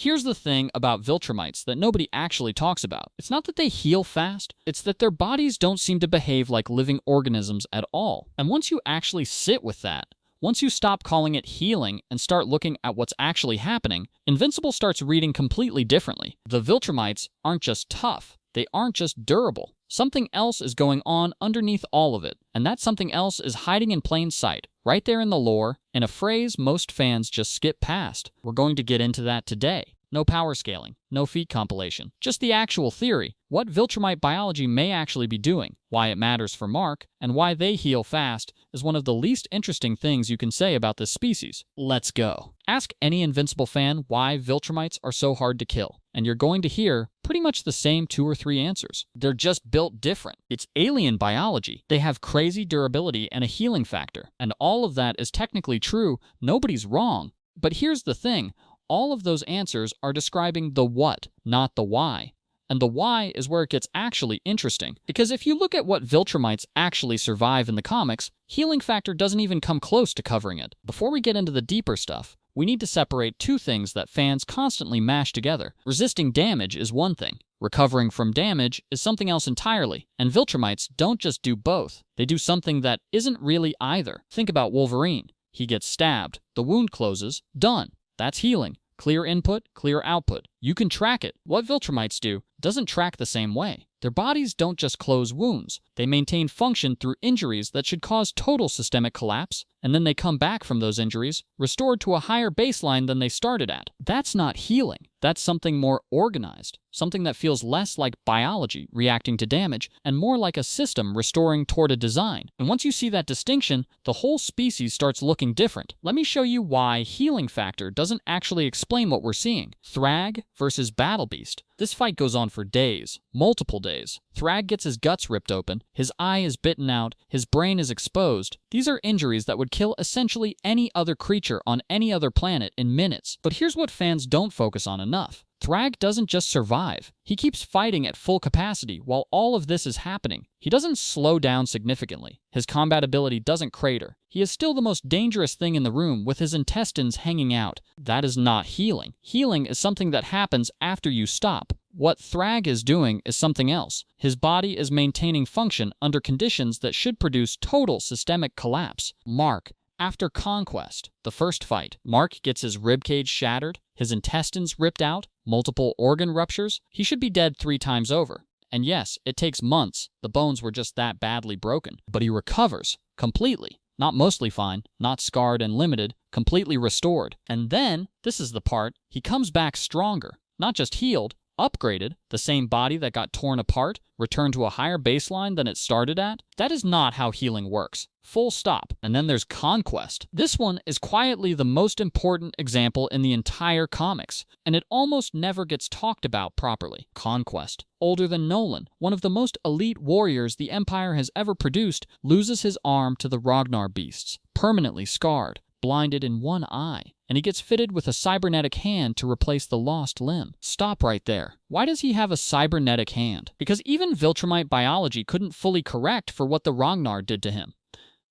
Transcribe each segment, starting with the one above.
Here's the thing about Viltrumites that nobody actually talks about. It's not that they heal fast, it's that their bodies don't seem to behave like living organisms at all. And once you actually sit with that, once you stop calling it healing and start looking at what's actually happening, Invincible starts reading completely differently. The Viltrumites aren't just tough, they aren't just durable. Something else is going on underneath all of it, and that something else is hiding in plain sight, right there in the lore, in a phrase most fans just skip past. We're going to get into that today. No power scaling, no feat compilation, just the actual theory, what Viltrumite biology may actually be doing, why it matters for Mark, and why they heal fast is one of the least interesting things you can say about this species. Let's go. Ask any Invincible fan why Viltrumites are so hard to kill, and you're going to hear pretty much the same 2 or 3 answers. They're just built different. It's alien biology. They have crazy durability and a healing factor, and all of that is technically true. Nobody's wrong. But here's the thing. All of those answers are describing the what, not the why. And the why is where it gets actually interesting. Because if you look at what Viltrumites actually survive in the comics, healing factor doesn't even come close to covering it. Before we get into the deeper stuff, we need to separate 2 things that fans constantly mash together. Resisting damage is one thing. Recovering from damage is something else entirely. And Viltrumites don't just do both. They do something that isn't really either. Think about Wolverine. He gets stabbed, the wound closes, done. That's healing. Clear input, clear output. You can track it. What Viltrumites do doesn't track the same way. Their bodies don't just close wounds. They maintain function through injuries that should cause total systemic collapse, and then they come back from those injuries, restored to a higher baseline than they started at. That's not healing. That's something more organized, something that feels less like biology reacting to damage and more like a system restoring toward a design. And once you see that distinction, the whole species starts looking different. Let me show you why healing factor doesn't actually explain what we're seeing. Thragg versus Battle Beast. This fight goes on for days, multiple days. Thragg gets his guts ripped open, his eye is bitten out, his brain is exposed. These are injuries that would kill essentially any other creature on any other planet in minutes. But here's what fans don't focus on enough. Thragg doesn't just survive. He keeps fighting at full capacity while all of this is happening. He doesn't slow down significantly. His combat ability doesn't crater. He is still the most dangerous thing in the room with his intestines hanging out. That is not healing. Healing is something that happens after you stop. What Thragg is doing is something else. His body is maintaining function under conditions that should produce total systemic collapse. Mark. After Conquest, the first fight, Mark gets his ribcage shattered, his intestines ripped out, multiple organ ruptures. He should be dead 3 times over. And yes, it takes months. The bones were just that badly broken. But he recovers completely. Not mostly fine, not scarred and limited, completely restored. And then, this is the part, he comes back stronger. Not just healed, upgraded, the same body that got torn apart, returned to a higher baseline than it started at. That is not how healing works. Full stop. And then there's Conquest. This one is quietly the most important example in the entire comics, and it almost never gets talked about properly. Conquest, older than Nolan, one of the most elite warriors the Empire has ever produced, loses his arm to the Ragnar beasts, permanently scarred, blinded in one eye, and he gets fitted with a cybernetic hand to replace the lost limb. Stop right there. Why does he have a cybernetic hand? Because even Viltrumite biology couldn't fully correct for what the Ragnar did to him.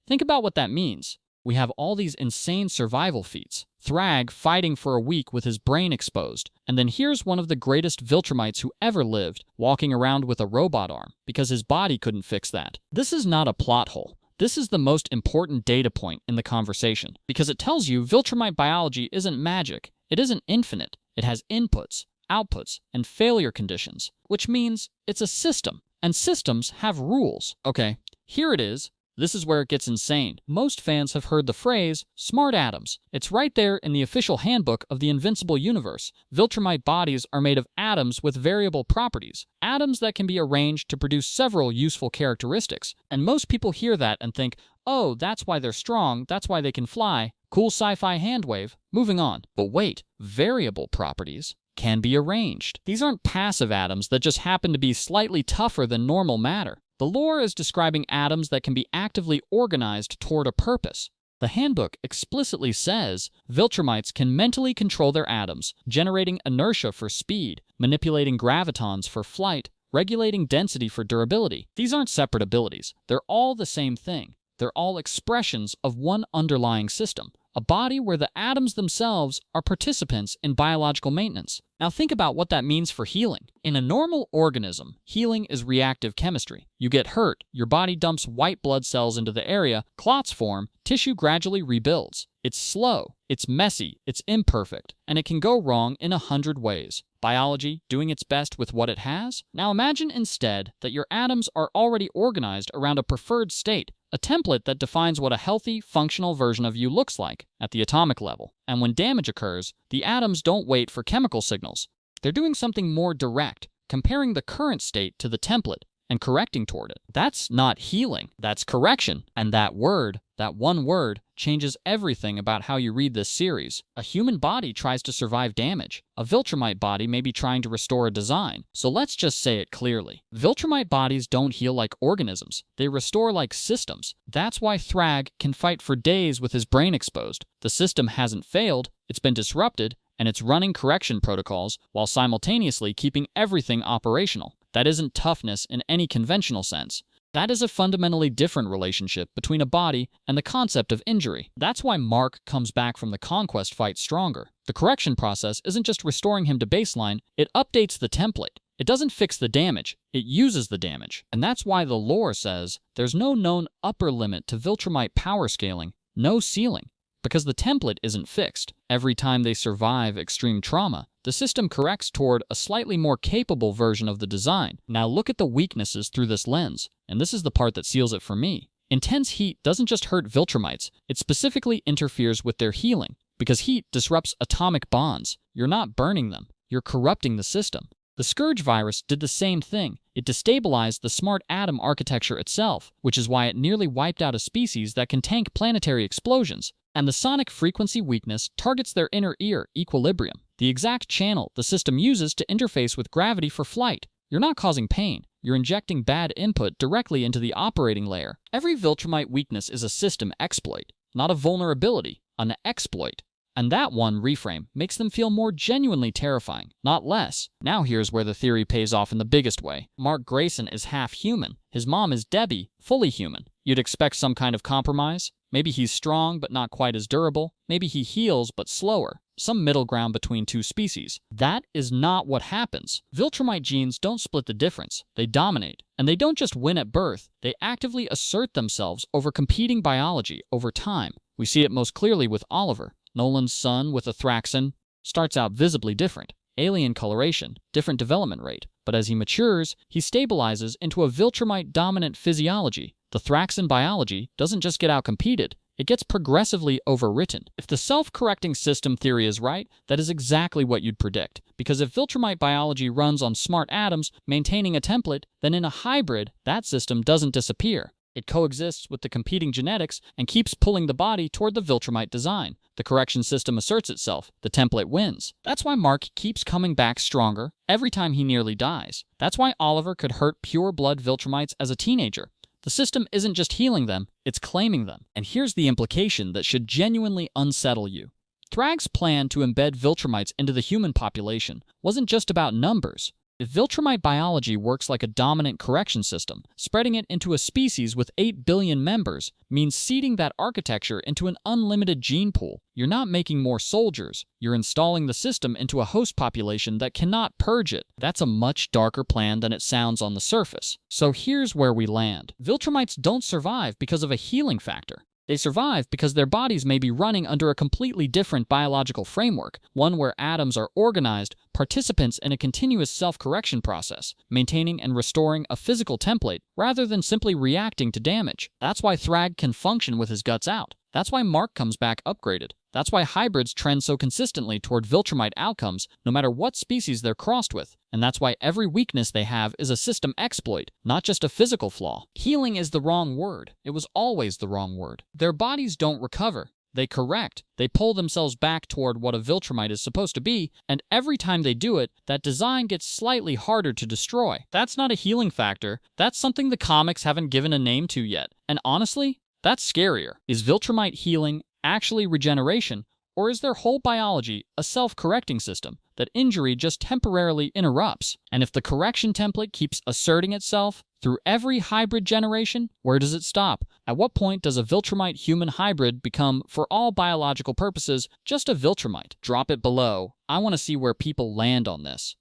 Think about what that means. We have all these insane survival feats. Thragg fighting for a week with his brain exposed, and then here's one of the greatest Viltrumites who ever lived, walking around with a robot arm, because his body couldn't fix that. This is not a plot hole. This is the most important data point in the conversation, because it tells you Viltrumite biology isn't magic. It isn't infinite. It has inputs, outputs, and failure conditions, which means it's a system, and systems have rules. Okay, here it is. This is where it gets insane. Most fans have heard the phrase, smart atoms. It's right there in the official handbook of the Invincible universe. Viltrumite bodies are made of atoms with variable properties. Atoms that can be arranged to produce several useful characteristics. And most people hear that and think, oh, that's why they're strong, that's why they can fly. Cool sci-fi handwave. Moving on. But wait, variable properties can be arranged. These aren't passive atoms that just happen to be slightly tougher than normal matter. The lore is describing atoms that can be actively organized toward a purpose. The handbook explicitly says Viltrumites can mentally control their atoms, generating inertia for speed, manipulating gravitons for flight, regulating density for durability. These aren't separate abilities. They're all the same thing. They're all expressions of one underlying system, a body where the atoms themselves are participants in biological maintenance. Now think about what that means for healing. In a normal organism, healing is reactive chemistry. You get hurt, your body dumps white blood cells into the area, clots form, tissue gradually rebuilds. It's slow, it's messy, it's imperfect, and it can go wrong in 100 ways. Biology doing its best with what it has? Now imagine instead that your atoms are already organized around a preferred state, a template that defines what a healthy, functional version of you looks like at the atomic level. And when damage occurs, the atoms don't wait for chemical signals. They're doing something more direct, comparing the current state to the template and correcting toward it. That's not healing, that's correction. And that one word, changes everything about how you read this series. A human body tries to survive damage. A Viltrumite body may be trying to restore a design. So let's just say it clearly. Viltrumite bodies don't heal like organisms. They restore like systems. That's why Thragg can fight for days with his brain exposed. The system hasn't failed, it's been disrupted, and it's running correction protocols while simultaneously keeping everything operational. That isn't toughness in any conventional sense. That is a fundamentally different relationship between a body and the concept of injury. That's why Mark comes back from the Conquest fight stronger. The correction process isn't just restoring him to baseline, it updates the template. It doesn't fix the damage, it uses the damage. And that's why the lore says there's no known upper limit to Viltrumite power scaling, no ceiling. Because the template isn't fixed. Every time they survive extreme trauma, the system corrects toward a slightly more capable version of the design. Now look at the weaknesses through this lens, and this is the part that seals it for me. Intense heat doesn't just hurt Viltrumites, it specifically interferes with their healing, because heat disrupts atomic bonds. You're not burning them, you're corrupting the system. The Scourge virus did the same thing. It destabilized the smart atom architecture itself, which is why it nearly wiped out a species that can tank planetary explosions. And the sonic frequency weakness targets their inner ear equilibrium, the exact channel the system uses to interface with gravity for flight. You're not causing pain, you're injecting bad input directly into the operating layer. Every Viltrumite weakness is a system exploit, not a vulnerability, an exploit. And that one reframe makes them feel more genuinely terrifying, not less. Now here's where the theory pays off in the biggest way. Mark Grayson is half human. His mom is Debbie, fully human. You'd expect some kind of compromise. Maybe he's strong but not quite as durable. Maybe he heals but slower. Some middle ground between two species. That is not what happens. Viltrumite genes don't split the difference. They dominate. And they don't just win at birth. They actively assert themselves over competing biology over time. We see it most clearly with Oliver. Nolan's son with a Thraxan starts out visibly different. Alien coloration, different development rate. But as he matures, he stabilizes into a Viltrumite dominant physiology. The Thraxan biology doesn't just get outcompeted, it gets progressively overwritten. If the self-correcting system theory is right, that is exactly what you'd predict. Because if Viltrumite biology runs on smart atoms maintaining a template, then in a hybrid, that system doesn't disappear. It coexists with the competing genetics and keeps pulling the body toward the Viltrumite design. The correction system asserts itself. The template wins. That's why Mark keeps coming back stronger every time he nearly dies. That's why Oliver could hurt pure-blood Viltrumites as a teenager. The system isn't just healing them, it's claiming them. And here's the implication that should genuinely unsettle you. Thragg's plan to embed Viltrumites into the human population wasn't just about numbers. If Viltrumite biology works like a dominant correction system, spreading it into a species with 8 billion members means seeding that architecture into an unlimited gene pool. You're not making more soldiers, you're installing the system into a host population that cannot purge it. That's a much darker plan than it sounds on the surface. So here's where we land. Viltrumites don't survive because of a healing factor. They survive because their bodies may be running under a completely different biological framework, one where atoms are organized, participants in a continuous self-correction process, maintaining and restoring a physical template rather than simply reacting to damage. That's why Thragg can function with his guts out. That's why Mark comes back upgraded. That's why hybrids trend so consistently toward Viltrumite outcomes, no matter what species they're crossed with. And that's why every weakness they have is a system exploit, not just a physical flaw. Healing is the wrong word. It was always the wrong word. Their bodies don't recover. They correct. They pull themselves back toward what a Viltrumite is supposed to be, and every time they do it, that design gets slightly harder to destroy. That's not a healing factor. That's something the comics haven't given a name to yet. And honestly, that's scarier. Is Viltrumite healing actually regeneration, or is their whole biology a self-correcting system that injury just temporarily interrupts. And if the correction template keeps asserting itself through every hybrid generation, where does it stop? At what point does a Viltrumite-human hybrid become, for all biological purposes, just a Viltrumite? Drop it below. I want to see where people land on this.